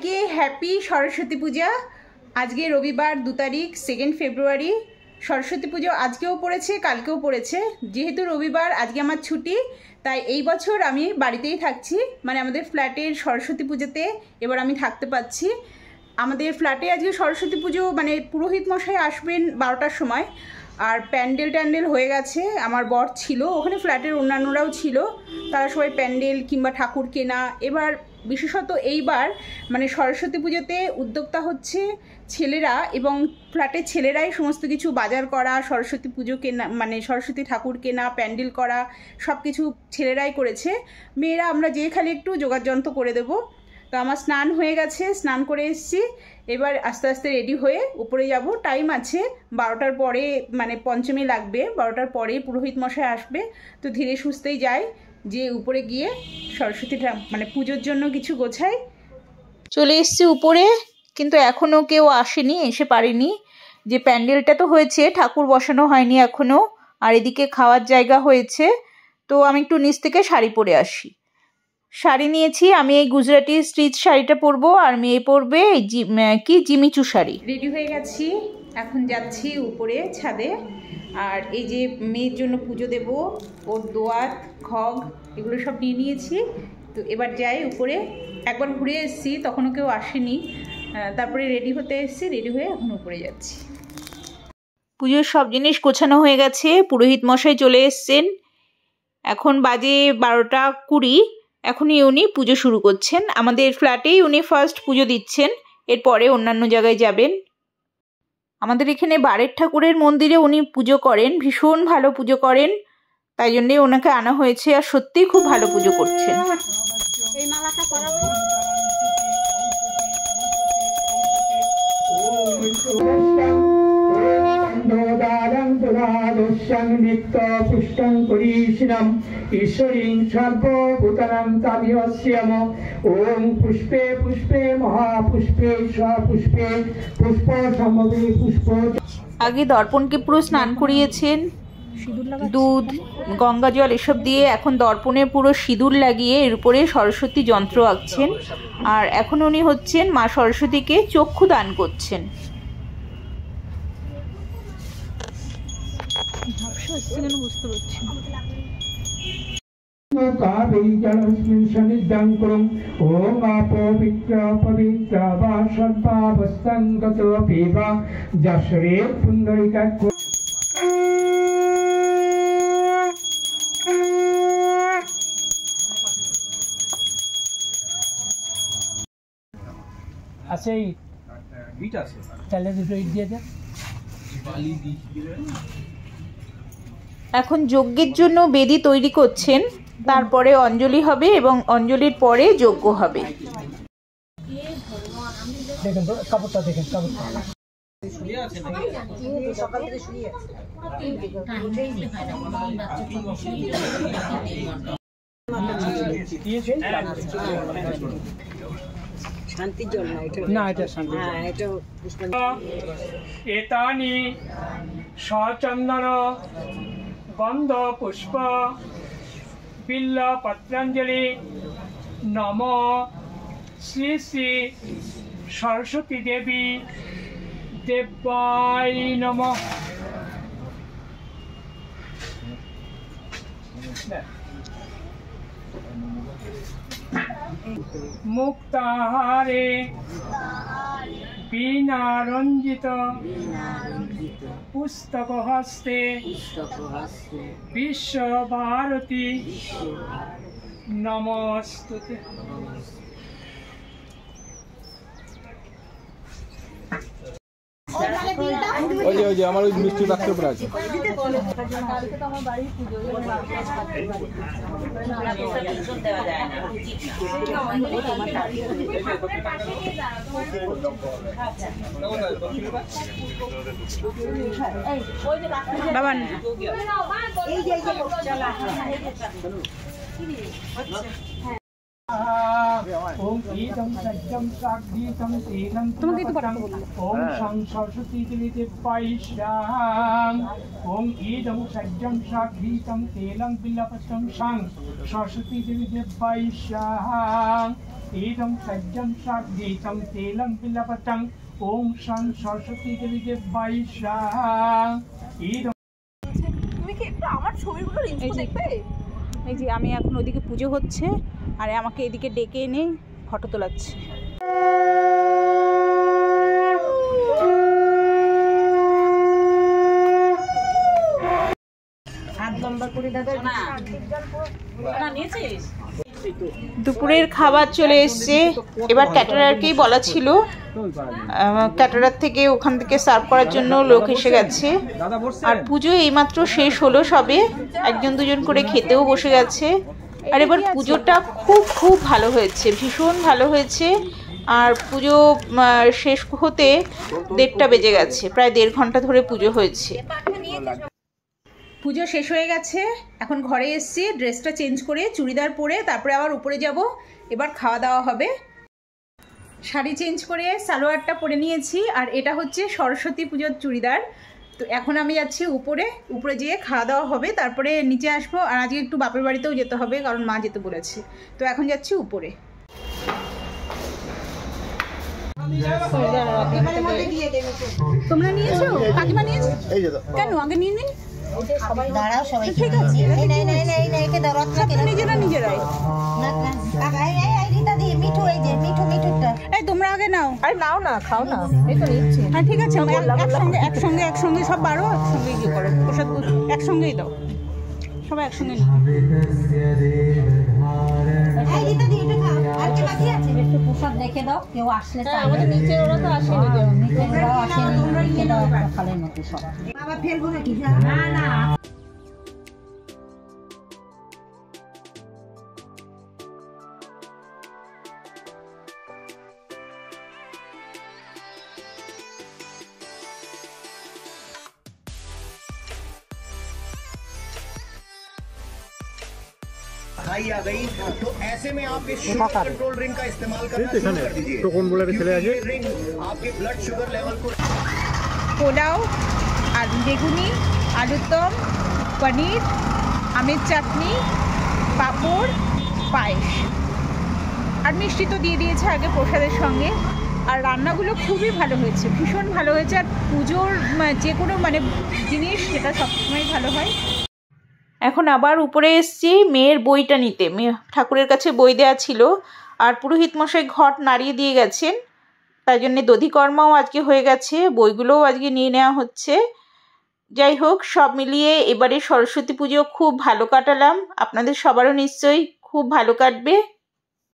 के हैप्पी सरस्वती पूजा। आज के रविवार 2 तारीख 2 फेब्रुआरी सरस्वती पुजो आजकेও পড়েছে কালকেও পড়েছে। যেহেতু রবিবার আজকে আমার ছুটি, তাই এই বছর আমি বাড়িতেই থাকছি, মানে আমাদের ফ্ল্যাটের সরস্বতী পুজোতে এবার আমি থাকতে পাচ্ছি। আমাদের ফ্ল্যাটে আজকে সরস্বতী পুজো, মানে পুরোহিত মশাই আসবেন 12টার সময়, আর প্যান্ডেল হয়ে গেছে। আমার বর ছিল ওখানে, ফ্ল্যাটের অন্যান্যরাও ছিল, তারা সবাই প্যান্ডেল কিংবা ঠাকুর কেনা। এবার বিশেষত এইবার মানে সরস্বতী পুজোতে উদ্যোক্তা হচ্ছে ছেলেরা, এবং ফ্ল্যাটের ছেলেরাই সমস্ত কিছু বাজার করা, সরস্বতী পুজো কেনা, মানে সরস্বতী ঠাকুর কেনা, প্যান্ডেল করা, সব কিছু ছেলেরাই করেছে। মেয়েরা আমরা যে খালি একটু যোগাযন্ত্র করে দেবো। তো আমার স্নান হয়ে গেছে, স্নান করে এসেছি, এবার আস্তে আস্তে রেডি হয়ে উপরে যাব। টাইম আছে, 12টার পরে, মানে পঞ্চমী লাগবে, 12টার পরে পুরোহিত মশাই আসবে। তো ধীরে সুস্থেই যাই, যে উপরে গিয়ে সরস্বতীটা মানে পুজোর জন্য কিছু গোছাই। চলে এসছি উপরে, কিন্তু এখনও কেউ আসেনি, এসে পারেনি। যে প্যান্ডেলটা তো হয়েছে, ঠাকুর বসানো হয়নি এখনও, আর এদিকে খাওয়ার জায়গা হয়েছে। তো আমি একটু নিচ থেকে শাড়ি পরে আসি। শাড়ি নিয়েছি আমি, এই গুজরাটি স্টিচ শাড়িটা পরবো, আর মেয়ে পরবে এই জিমিচু শাড়ি। রেডি হয়ে গেছি, এখন যাচ্ছি উপরে ছাদে। আর এই যে মেয়ের জন্য পুজো দেব, ওর দোয়াত খগ এগুলো সব নিয়ে নিয়েছি। তো এবার যাই উপরে। একবার ঘুরে এসেছি, তখনও কেউ আসেনি, তারপরে রেডি হতে এসেছি, রেডি হয়ে এখন উপরে যাচ্ছি। পুজোর সব জিনিস গোছানো হয়ে গেছে, পুরোহিত মশাই চলে এসছেন। এখন বাজে 12:20। এখনই উনি পুজো শুরু করছেন। আমাদের ফ্ল্যাটেই উনি ফার্স্ট পুজো দিচ্ছেন, এরপরে অন্যান্য জায়গায় যাবেন। আমাদের এখানে বারের ঠাকুরের মন্দিরে উনি পুজো করেন, ভীষণ ভালো পুজো করেন, তাই জন্যে ওনাকে আনা হয়েছে। আর সত্যিই খুব ভালো পুজো করছেন। এই মালাটা পরাবো। নিত্য পুষ্টং করিষ্ণম ঈশ্বরীং সর্বভূতানাং তামিয়স্যাম। ওম পুষ্পে পুষ্পে মহাপুষ্পে সপুষ্পে পুষ্প সমবে পুষ্প। আগে দর্পণকে পুরো স্নান করিয়েছেন, দুধ গঙ্গা জল এসব দিয়ে। এখন দর্পণে পুরো সিঁদুর লাগিয়ে এর উপরে সরস্বতী যন্ত্র আঁকছেন। আর এখন উনি হচ্ছেন মা সরস্বতীকে চক্ষু দান করছেন। বুঝতে পারছি ওম অপবিত্র পবিত্র বা সর্বাবস্থাঙ্গত পিবা যশরে পুণ্ডরিকা। আছে ইট আছে, তাহলে দুটো ইট দিয়ে দেন। এখন যজ্ঞের জন্য বেদি তৈরি করছেন, তারপরে অঞ্জলি হবে এবং অঞ্জলির পরে যজ্ঞ হবে। দেখেন তো কাপড়টা, দেখেন কাপড়টা। শান্তির জন্য না, এটা শান্তি। হ্যাঁ, এটা এতানি সচন্দন গন্ধ পুষ্প বিল্ল পত্রাঞ্জলি নম শ্রী শ্রী সরস্বতী দেবী দেবাই নমঃ। মুক্তাহারে বীণা রঞ্জিত পুস্তক হস্তে বিশ্বভারতী নমস্তুতে। ওই যে আমার ওই মিষ্টি বাক্সের উপরে আছে। বাবান ओम ईदं सज्जं साग्दीतं तेनं ओम शं सरस्वती देवी पाइशां ओम ईदं सज्जं साग्दीतं तेलं बिल्लपत्रं शं सरस्वती देवी पाइशां ইদং সজ্জং সাদ্গীতং তেলং বিলপতং ওম শাং সরস্বতী দেবীকে বাইশা ইদং। তুমি কি একটু আমার ছবিগুলো দেখবে? এই যে আমি এখন ওদিকে পুজো হচ্ছে আর আমাকে এদিকে ডেকে এনে ফটো তোলাচ্ছে। দুপুরের খাবার চলে এসছে। এবার ক্যাটারারকেই বলা ছিল, ক্যাটারার থেকে ওখান থেকে সার্ভ করার জন্য লোক এসে গেছে। আর পুজো এইমাত্র শেষ হলো সবে, একজন দুজন করে খেতেও বসে গেছে। আর এবার পুজোটা খুব ভালো হয়েছে, ভীষণ ভালো হয়েছে। আর পুজো শেষ হতে 1:30 বেজে গেছে, প্রায় 1.5 ঘন্টা ধরে পুজো হয়েছে। পুজো শেষ হয়ে গেছে, এখন ঘরে এসেছি, ড্রেসটা চেঞ্জ করে চুড়িদার পরে তারপরে আবার উপরে যাব। এবার খাওয়া দাওয়া হবে। শাড়ি চেঞ্জ করে সালোয়ারটা পরে নিয়েছি, আর এটা হচ্ছে সরস্বতী পুজোর চুড়িদার। তো এখন আমি যাচ্ছি উপরে যেয়ে খাওয়া দাওয়া হবে, তারপরে নিচে আসবো। আর আজকে একটু বাপের বাড়িতেও যেতে হবে, কারণ মা যেতে বলেছে। তো এখন যাচ্ছি উপরে। তোমরা নিয়েছো? কাকিমা নিয়েছো? কেন আগে নিয়ে নিন। দাঁড়াও সবাই ঠিক আছে। নিজেরাই মিঠু এই যে মিঠুটা এই তোমরা আগে নাও। আরে নাও না, খাও না। এই তো নিচ্ছি। হ্যাঁ ঠিক আছে, একসঙ্গে সব বারো একসঙ্গে ইয়ে করো, প্রসাদ একসঙ্গেই দাও, সবাই একসঙ্গে নাও। এই রিতা দি এটা খাও। আর কি বাকি আছে? একটু প্রসাদ রেখে দাও, কেউ আসলে চাই। আমাদের নিচে ওরা তো আসেনি, নিচে ওরা আসেনি, রেখে দাও একটা খালের মতো সব। বাবা ফেলবো নাকি? না না। हाई आ गई तो ऐसे में आप इस शुगर कंट्रोल ड्रिंक का इस्तेमाल करना शुरू कर दीजिए। तो कौन बोला कि चले आइए? ये ड्रिंक आपके ब्लड शुगर लेवल को পোলাও, আলু বেগুনি, আলুর দম, পনির, আমের চাটনি, পাঁপড়, পায়েস আর মিষ্টি তো দিয়ে দিয়েছে আগে প্রসাদের সঙ্গে। আর রান্নাগুলো খুবই ভালো হয়েছে, ভীষণ ভালো হয়েছে। আর পুজোর যে কোনো জিনিস সেটা সবসময় ভালো হয়। এখন আবার উপরে এসেছি মেয়ের বইটা নিতে। মেয়ে ঠাকুরের কাছে বই দেওয়া ছিল, আর পুরোহিত মশাই ঘট নাড়িয়ে দিয়ে গেছেন, তাই জন্যে দধিকর্মাও আজকে হয়ে গেছে, বইগুলোও আজকে নিয়ে নেওয়া হচ্ছে। যাই হোক, সব মিলিয়ে এবারে সরস্বতী পুজো খুব ভালো কাটালাম। আপনাদের সবারও নিশ্চয়ই খুব ভালো কাটবে।